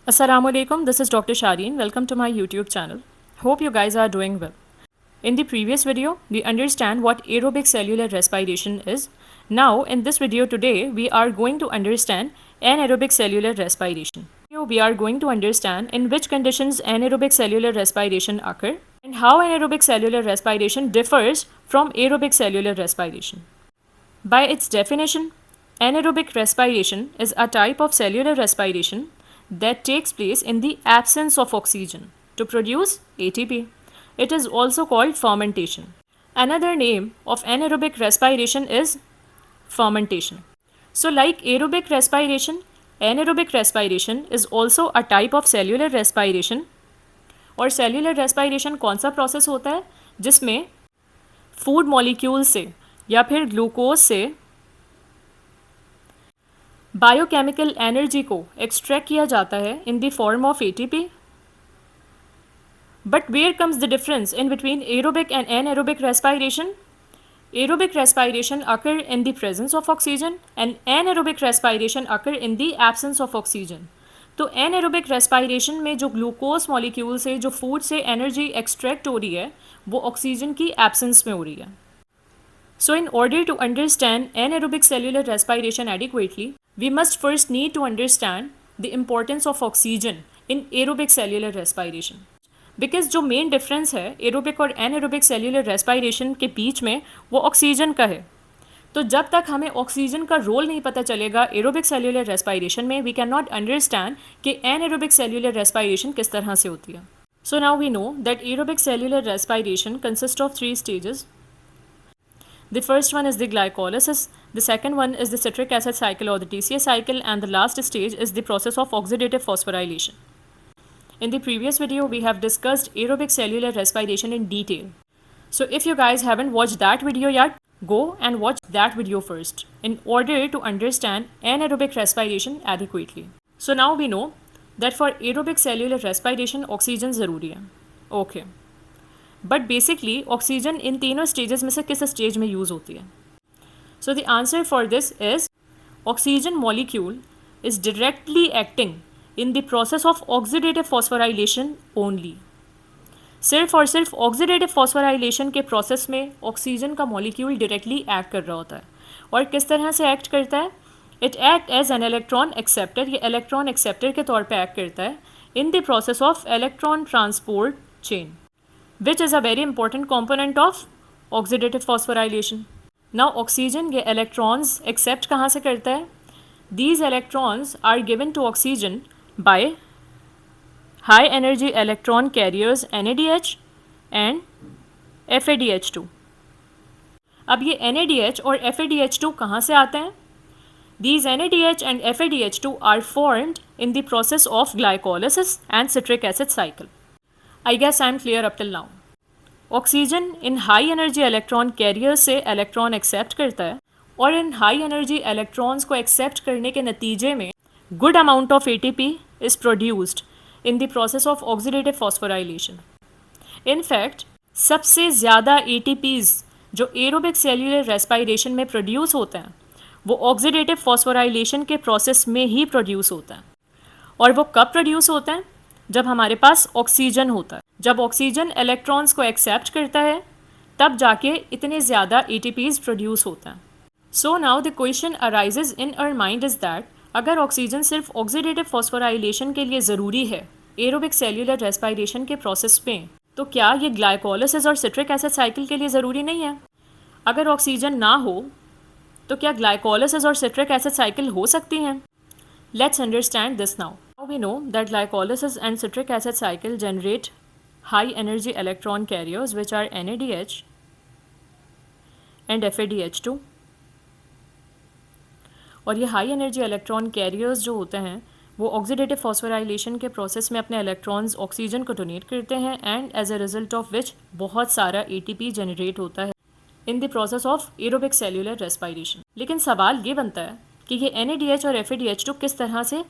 Assalamualaikum, this is Dr. Shireen. Welcome to my YouTube channel. Hope you guys are doing well. In the previous video, we understand what aerobic cellular respiration is. Now, in this video today, we are going to understand anaerobic cellular respiration. We are going to understand in which conditions anaerobic cellular respiration occur and how anaerobic cellular respiration differs from aerobic cellular respiration. By its definition, anaerobic respiration is a type of cellular respiration that takes place in the absence of oxygen to produce ATP. It is also called fermentation. Another name of anaerobic respiration is fermentation. So, like aerobic respiration, anaerobic respiration is also a type of cellular respiration. और cellular respiration कौन सा process होता है जिसमें food molecule से या फिर glucose से बायोकेमिकल एनर्जी को एक्सट्रैक्ट किया जाता है in the form of ATP. But where comes the difference in between aerobic and anaerobic respiration? Aerobic respiration occur in the presence of oxygen and anaerobic respiration occur in the absence of oxygen. तो anaerobic respiration में जो glucose molecule से जो food से energy extract हो रही है वो ऑक्सीजन की एब्सेंस में हो रही है. So in order to understand anaerobic cellular respiration adequately, we must first need to understand the importance of oxygen in aerobic cellular respiration. Because जो मेन डिफरेंस है एरोबिक और एनएरोबिक सेल्यूलर रेस्पायरेशन के बीच में वो ऑक्सीजन का है. तो जब तक हमें ऑक्सीजन का रोल नहीं पता चलेगा एरोबिक सेल्यूलर रेस्पायरेशन में, वी कैन नॉट अंडरस्टैंड कि एनएरोबिक सेल्यूलर रेस्पायरेशन किस तरह से होती है. So now we know that aerobic cellular respiration consist of 3 stages. The first one is the glycolysis, the second one is the citric acid cycle or the TCA cycle, and the last stage is the process of oxidative phosphorylation. In the previous video, we have discussed aerobic cellular respiration in detail. So if you guys haven't watched that video yet, go and watch that video first in order to understand anaerobic respiration adequately. So now we know that for aerobic cellular respiration, oxygen ज़रूरी है. Okay. But basically, oxygen in तीनों stages में से किस stage में use होती है? So the answer for this is oxygen molecule is directly acting in the process of oxidative phosphorylation only. सिर्फ और सिर्फ ऑक्सीडेटिव फॉस्फोराइलेशन के प्रोसेस में ऑक्सीजन का मॉलिक्यूल डायरेक्टली एक्ट कर रहा होता है. और किस तरह से एक्ट करता है? It act as an electron acceptor. ये इलेक्ट्रॉन एक्सेप्टर के तौर पे एक्ट करता है in the process of electron transport chain, which is a very important component of oxidative phosphorylation. Now oxygen ये इलेक्ट्रॉन्स एक्सेप्ट कहाँ से करता है? These electrons are given to oxygen by high energy electron carriers NADH and FADH2. अब ये NADH और FADH2 कहाँ से आते हैं? These NADH and FADH2 are formed in the process of glycolysis and citric acid cycle. I guess I am clear up till now. Oxygen in high energy electron carrier से electron accept करता है और इन high energy electrons को accept करने के नतीजे में good amount of ATP is produced in the process of oxidative phosphorylation. In fact, सबसे ज़्यादा ATPs जो एरोबिक सेल्यूलर रेस्पायरेशन में प्रोड्यूस होते हैं वो ऑक्सीडेटिव फॉस्फोराइलेशन के प्रोसेस में ही प्रोड्यूस होता है. और वो कब प्रोड्यूस होता है? जब हमारे पास ऑक्सीजन होता है. जब ऑक्सीजन इलेक्ट्रॉन्स को एक्सेप्ट करता है तब जाके इतने ज़्यादा ATPs प्रोड्यूस होता है. So now the question arises in our mind is that अगर ऑक्सीजन सिर्फ ऑक्सीडेटिव फॉस्फोराइलेशन के लिए ज़रूरी है एरोबिक सेल्यूलर रेस्पायरेशन के प्रोसेस में, तो क्या ये ग्लाइकोलिसिस और सिट्रिक एसिड साइकिल के लिए ज़रूरी नहीं है? अगर ऑक्सीजन ना हो तो क्या ग्लाइकोलिसिस और सिट्रिक एसिड साइकिल हो सकती हैं? Let's understand this now. Now we know that glycolysis and citric acid cycle generate high energy electron carriers which are NADH and FADH2. और ये हाई एनर्जी इलेक्ट्रॉन कैरियर्स जो होते हैं वो ऑक्सीडेटिव फॉस्फोराइलेशन के प्रोसेस में अपने इलेक्ट्रॉन्स ऑक्सीजन को डोनेट करते हैं and as a result of which बहुत सारा ATP जनरेट होता है in the process of aerobic cellular respiration. लेकिन सवाल ये बनता है कि ये NADH और FADH2 किस तरह से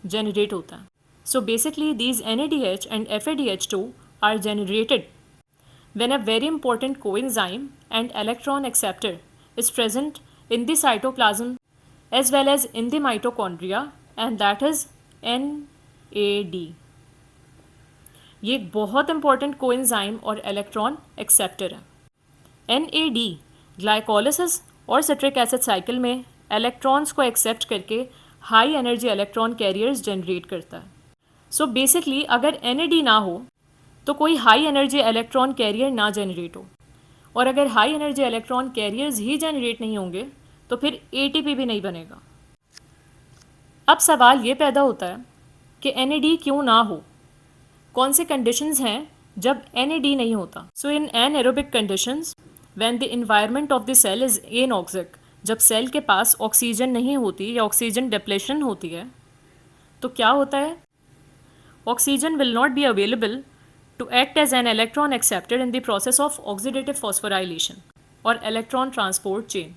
जनरेट होता है? So basically these NADH and FADH2 are generated when a very important coenzyme and electron acceptor is present in the cytoplasm as well as in the mitochondria, and that is NAD। ये एक बहुत important coenzyme और electron acceptor है। NAD glycolysis और citric acid cycle में electrons को accept करके high energy electron carriers generate करता है। सो बेसिकली अगर NAD ना हो तो कोई हाई एनर्जी इलेक्ट्रॉन कैरियर ना जनरेट हो, और अगर हाई एनर्जी इलेक्ट्रॉन कैरियर्स ही जनरेट नहीं होंगे तो फिर ATP भी नहीं बनेगा। अब सवाल ये पैदा होता है कि NAD क्यों ना हो, कौन से कंडीशंस हैं जब NAD नहीं होता। So in anaerobic conditions when the environment of the cell is anoxic, जब सेल के पास ऑक्सीजन नहीं होती या ऑक्सीजन डिप्लेशन होती है तो क्या होता है, oxygen will not be available to act as an electron acceptor in the process of oxidative phosphorylation और electron transport chain।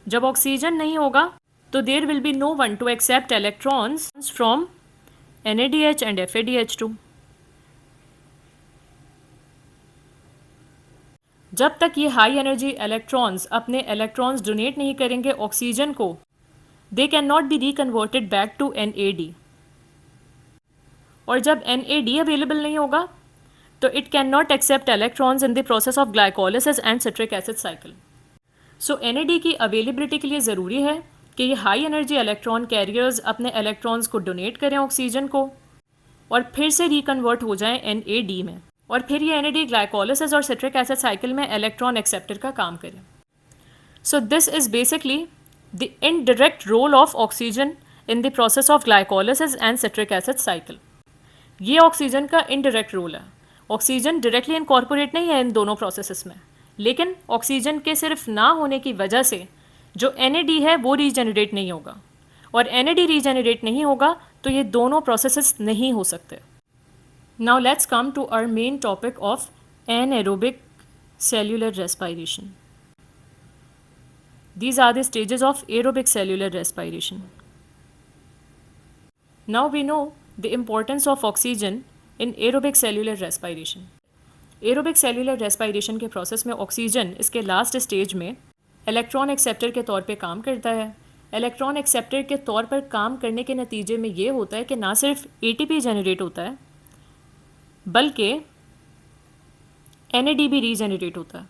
जब ऑक्सीजन नहीं होगा तो there will be no one to accept electrons from NADH and FADH2। जब तक ये high energy electrons अपने electrons donate नहीं करेंगे ऑक्सीजन को, they can not be reconverted back to NAD। और जब NAD अवेलेबल नहीं होगा तो it can not accept electrons in the process of glycolysis and citric acid cycle. So NAD की अवेलेबिलिटी के लिए ज़रूरी है कि ये हाई एनर्जी इलेक्ट्रॉन कैरियर्स अपने इलेक्ट्रॉन्स को डोनेट करें ऑक्सीजन को और फिर से रिकन्वर्ट हो जाएं NAD में, और फिर ये NAD ग्लाइकोलिसिस और सिट्रिक एसिड साइकिल में इलेक्ट्रॉन एक्सेप्टर का काम करें। So this is basically the indirect role of oxygen in the process of glycolysis and citric acid cycle. ये ऑक्सीजन का इनडायरेक्ट रोल है। ऑक्सीजन डायरेक्टली इनकॉर्पोरेट नहीं है इन दोनों प्रोसेसेस में, लेकिन ऑक्सीजन के सिर्फ ना होने की वजह से जो NAD है वो रीजनरेट नहीं होगा, और NAD रीजनरेट नहीं होगा तो ये दोनों प्रोसेसेस नहीं हो सकते। Now let's come to our main topic of anaerobic cellular respiration. These are the stages of aerobic cellular respiration. Now we know the importance of oxygen in aerobic cellular respiration. Aerobic cellular respiration के process में oxygen इसके last stage में electron acceptor के तौर पे काम करता है। इलेक्ट्रॉन एक्सेप्टर के तौर पर काम करने के नतीजे में ये होता है कि ना सिर्फ ATP जनरेट होता है बल्कि NAD भी रीजनरेट होता है,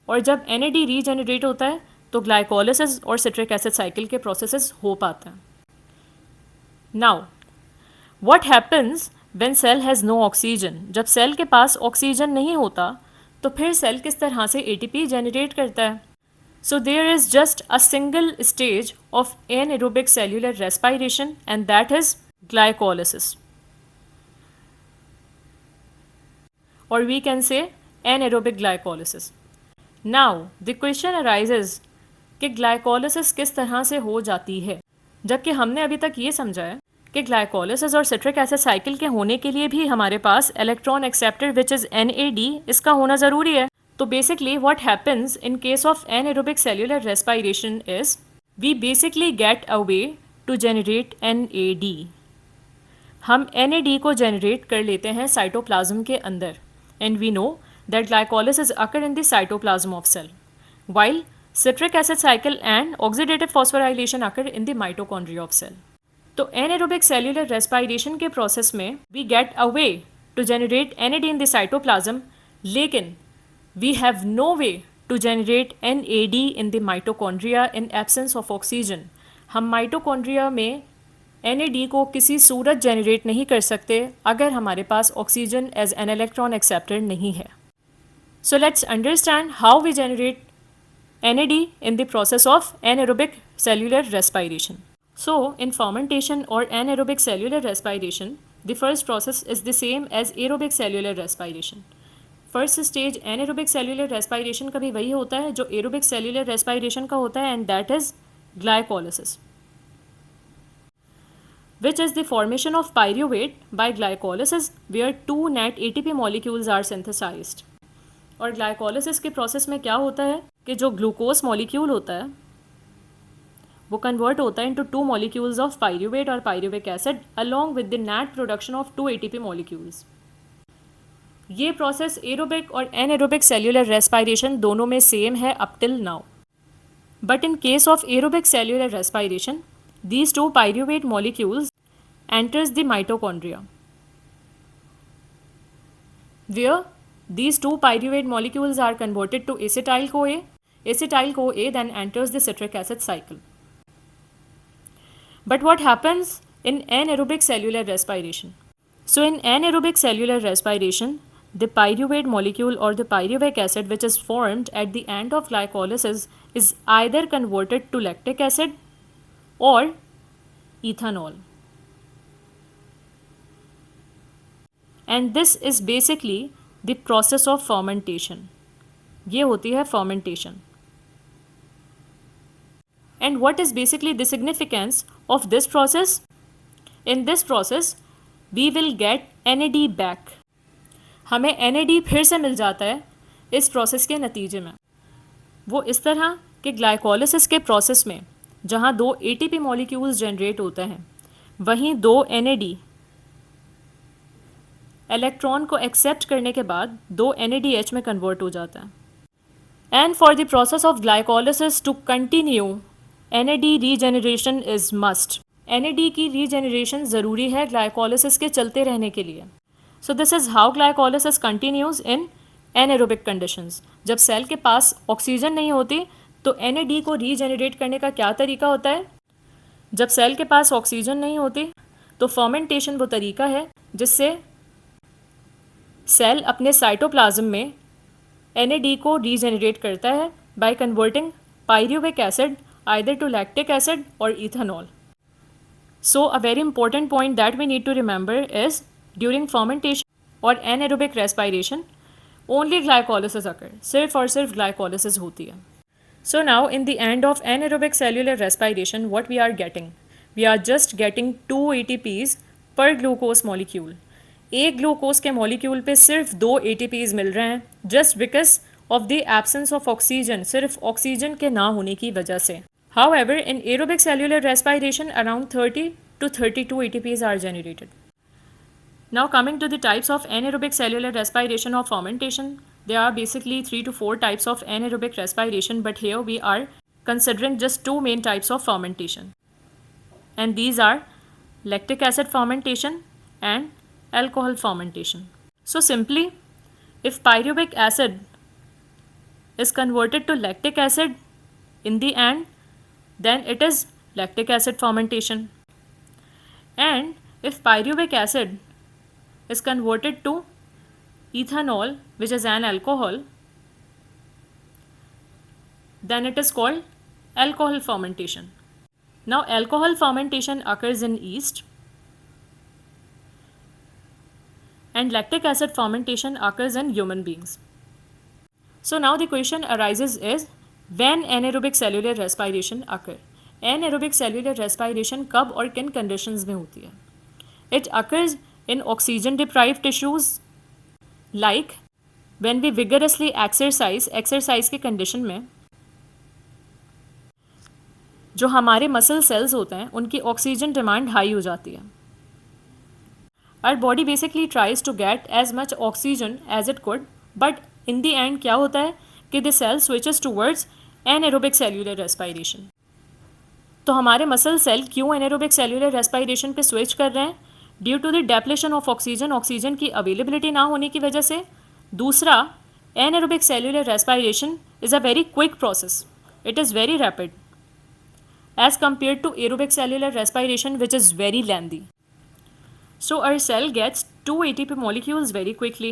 और जब NAD रीजनरेट होता है तो ग्लाइकोलिसिस और सिट्रिक एसिड साइकिल के प्रोसेसेस हो पाते हैं। Now what happens when cell has no oxygen, जब सेल के पास ऑक्सीजन नहीं होता तो फिर सेल किस तरह से ATP जनरेट करता है। So there is just a single stage of anaerobic cellular respiration and that is glycolysis, or we can say anaerobic glycolysis. Now the question arises कि ग्लाइकोलिसिस किस तरह से हो जाती है, जबकि हमने अभी तक ये समझा है कि ग्लाइकोलिसिस और सिट्रिक एसिड साइकिल के होने के लिए भी हमारे पास electron acceptor which is NAD इसका होना ज़रूरी है। तो basically what happens in case of anaerobic cellular respiration is we basically get a way to generate NAD। हम NAD को जनरेट कर लेते हैं साइटोप्लाज्म के अंदर, and we know that glycolysis occur in the cytoplasm of cell, while citric acid cycle and oxidative phosphorylation occur in the mitochondria of cell. तो anaerobic cellular respiration के process में we get a way to generate NAD in the cytoplasm, लेकिन we have no way to generate NAD in the mitochondria in absence of oxygen. हम mitochondria में NAD को किसी सूरत generate नहीं कर सकते अगर हमारे पास oxygen as an electron acceptor नहीं है। So let's understand how we generate NAD in the process of anaerobic cellular respiration. So in fermentation और anaerobic cellular respiration the first process is the same as aerobic cellular respiration. First stage anaerobic cellular respiration का भी वही होता है जो aerobic cellular respiration का होता है, and that is glycolysis, which is the formation of pyruvate by glycolysis where two net ATP molecules are synthesized. और ग्लाइकोलिसिस के प्रोसेस में क्या होता है कि जो ग्लूकोज मॉलिक्यूल होता है वो कन्वर्ट होता है into two molecules of pyruvate और pyruvic acid along with the net production of two ATP molecules. ये प्रोसेस एरोबिक और एनएरोबिक सेल्यूलर रेस्पिरेशन दोनों में सेम है up till now, but in case of aerobic cellular respiration these two pyruvate molecules enters the mitochondria, where these two pyruvate molecules are converted to acetyl-CoA. Acetyl-CoA then enters the citric acid cycle. But what happens in anaerobic cellular respiration? So in anaerobic cellular respiration, the pyruvate molecule or the pyruvic acid which is formed at the end of glycolysis is either converted to lactic acid or ethanol. And this is basically the process of fermentation. ये होती है fermentation. And what is basically the significance of this process? In this process, we will get NAD back. हमें NAD फिर से मिल जाता है इस process के नतीजे में. वो इस तरह कि ग्लाइकोलिसिस के प्रोसेस में जहाँ 2 ATP मॉलिक्यूल्स जनरेट होते हैं, वहीं 2 NAD इलेक्ट्रॉन को एक्सेप्ट करने के बाद 2 NADH में कन्वर्ट हो जाता है. And for the process of glycolysis to continue, NAD regeneration is must. NAD की रीजेनरेशन ज़रूरी है ग्लाइकोलिसिस के चलते रहने के लिए. So this is how glycolysis continues in anaerobic conditions. जब सेल के पास ऑक्सीजन नहीं होती तो NAD को रीजेनरेट करने का क्या तरीका होता है? जब सेल के पास ऑक्सीजन नहीं होती तो फर्मेंटेशन वो तरीका है जिससे सेल अपने साइटोप्लाज्म में NAD को रीजेनरेट करता है by converting pyruvic acid either to lactic acid or ethanol. So a very important point that we need to remember is during fermentation or anaerobic respiration only glycolysis occurs. सिर्फ और सिर्फ glycolysis होती है. So now in the end of anaerobic cellular respiration what we are getting? We are just getting 2 ATPs per glucose molecule. एक glucose के molecule पे सिर्फ 2 ATPs मिल रहे हैं just because of the absence of oxygen, सिर्फ oxygen के ना होने की वजह से. However, in aerobic cellular respiration, around 30 to 32 ATPs are generated. Now coming to the types of anaerobic cellular respiration or fermentation, there are basically 3 to 4 types of anaerobic respiration, but here we are considering just 2 main types of fermentation. And these are lactic acid fermentation and alcohol fermentation. So simply, if pyruvic acid is converted to lactic acid in the end, then it is lactic acid fermentation. And if pyruvic acid is converted to ethanol, which is an alcohol, then it is called alcohol fermentation. Now alcohol fermentation occurs in yeast and lactic acid fermentation occurs in human beings. So now the question arises is when anaerobic cellular respiration occur? Anaerobic cellular respiration कब और किन conditions में होती है? It occurs in oxygen deprived tissues like when we vigorously exercise के condition में जो हमारे मसल सेल्स होते हैं उनकी ऑक्सीजन डिमांड हाई हो जाती है. Our body basically tries to get as much oxygen as it could, but in the end क्या होता है कि the cell switches towards anaerobic cellular respiration. तो हमारे मसल सेल क्यों एनाएरोबिक सेल्यूलर रेस्पिरेशन पे स्विच कर रहे हैं? Due to the depletion of oxygen, oxygen की अवेलेबिलिटी ना होने की वजह से. दूसरा, anaerobic cellular respiration is a very quick process. It is very rapid as compare to aerobic cellular respiration which is very lengthy. So our cell gets 2 ATP molecules very quickly.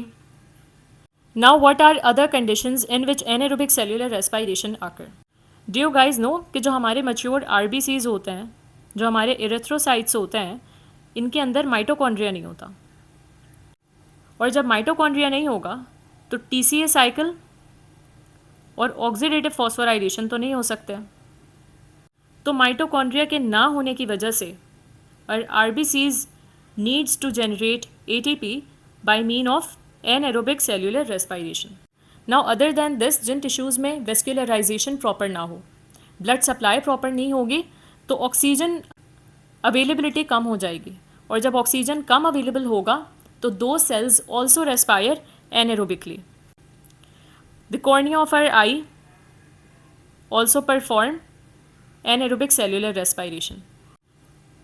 Now what are other conditions in which anaerobic cellular respiration occur? Do you guys know कि जो हमारे mature RBCs होते हैं, जो हमारे erythrocytes होते हैं, इनके अंदर माइटोकॉन्ड्रिया नहीं होता. और जब माइटोकॉन्ड्रिया नहीं होगा तो TCA साइकिल और ऑक्सीडेटिव फॉस्फोराइलेशन तो नहीं हो सकते. तो माइटोकॉन्ड्रिया के ना होने की वजह से और RBCs needs to generate ATP by mean of anaerobic cellular respiration. Now other than this, जिन टिश्यूज़ में वेस्कुलराइजेशन प्रॉपर ना हो, ब्लड सप्लाई प्रॉपर नहीं होगी तो ऑक्सीजन अवेलेबिलिटी कम हो जाएगी. और जब ऑक्सीजन कम अवेलेबल होगा तो दो cells also respire anaerobically. The cornea of our eye also perform anaerobic cellular respiration.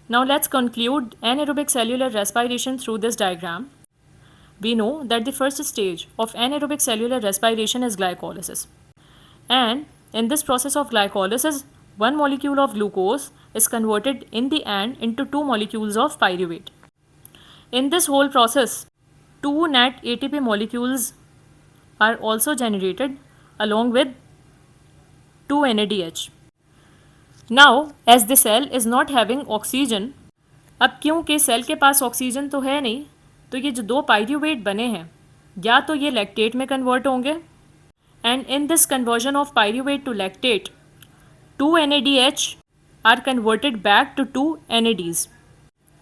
Now let's conclude anaerobic cellular respiration through this diagram. We know that the first stage of anaerobic cellular respiration is glycolysis. And in this process of glycolysis, one molecule of glucose is converted in the end into two molecules of pyruvate. In this whole process, two net ATP molecules are also generated along with 2 NADH. Now, as the cell is not having oxygen, अब क्योंकि cell के पास oxygen तो है नहीं, तो ये जो दो पायरूवेट बने हैं या तो ये लैक्टेट में कन्वर्ट होंगे, and in this conversion of pyruvate to lactate, 2 NADH are converted back to 2 NADs.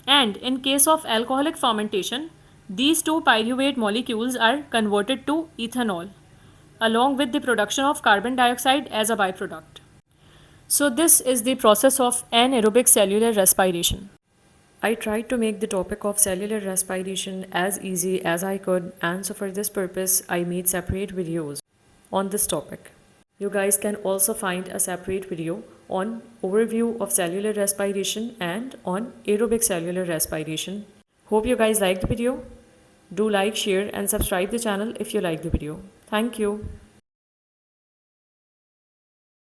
And in case of alcoholic fermentation, these two pyruvate molecules are converted to ethanol along with the production of carbon dioxide as a byproduct. So this is the process of anaerobic cellular respiration. I tried to make the topic of cellular respiration as easy as I could, and so for this purpose I made separate videos on this topic. You guys can also find a separate video on overview of cellular respiration and on aerobic cellular respiration. Hope you guys liked the video. Do like, share and subscribe the channel if you like the video. Thank you.